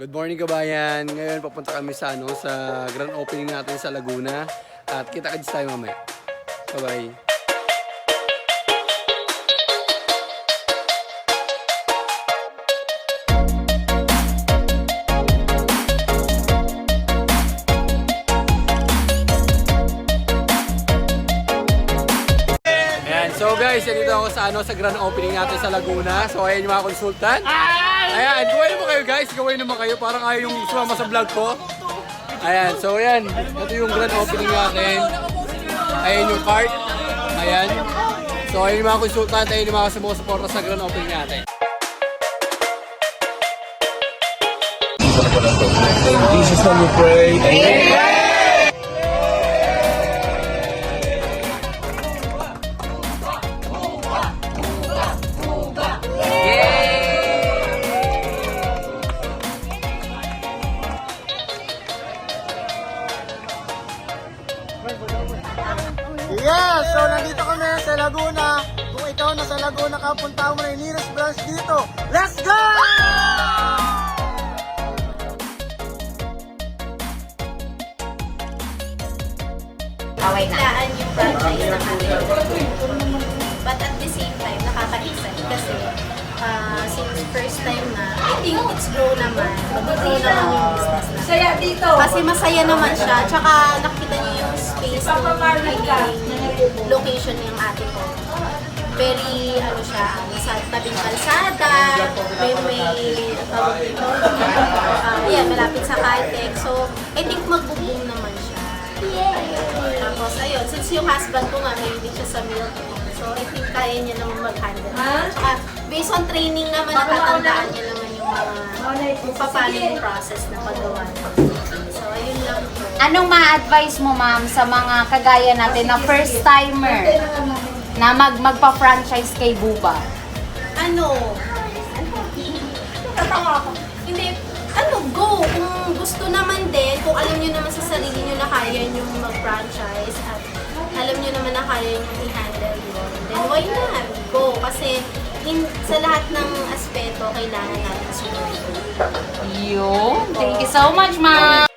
Good morning kabayan. Ngayon papunta kami sa sa grand opening natin sa Laguna. At kita-kits tayo mamaya. Bye-bye. So guys, dito ako sa grand opening natin sa Laguna. So ayan yung mga konsultant. Ayan, gawin naman kayo guys, gawin naman kayo. Parang ayaw yung sumama sa vlog ko. Ayan, so ayan, ito yung grand opening natin. Ayan yung card. Ayan. So ayan yung mga konsultant, ayan yung mga sumusuporta sa grand opening natin. In Jesus' name we pray. Amen. Yes! So nandito kami sa Laguna. Kung ikaw nasa Laguna ka, punta mo na yung nearest branch dito. Let's go! Okay na. Yung franchise ng ating. But at the same time, nakaka-excite kasi since first time na, I think it's grow naman. Mag-grow naman yung business na. Saya dito. Kasi masaya naman siya. Tsaka nakita niyo yung space ng location ng ate ko. Very, siya, nasa tabing kalsada, may tawag dito, malapit sa Caltech. So, I think mag-boom naman siya. Tapos, ayun, since yung husband ko nga, mahilig siya sa milk. So, I think kaya niya naman mag-handle. Tsaka, based on training naman, natatandaan niya naman yung mga kung paano yung process na paggawa niya. So, ayun lang po. Anong ma-advise mo, ma'am, sa mga kagaya natin na first-timer na magpa-franchise kay Buba? Hindi, go! Kung gusto naman din, kung alam nyo naman sa sarili nyo na kaya nyo mag-franchise at alam nyo naman na kaya nyo i-handle yun, then why not? Go! Kasi sa lahat ng aspeto, kailangan natin sumunod. Yun. Thank you so much, ma'am.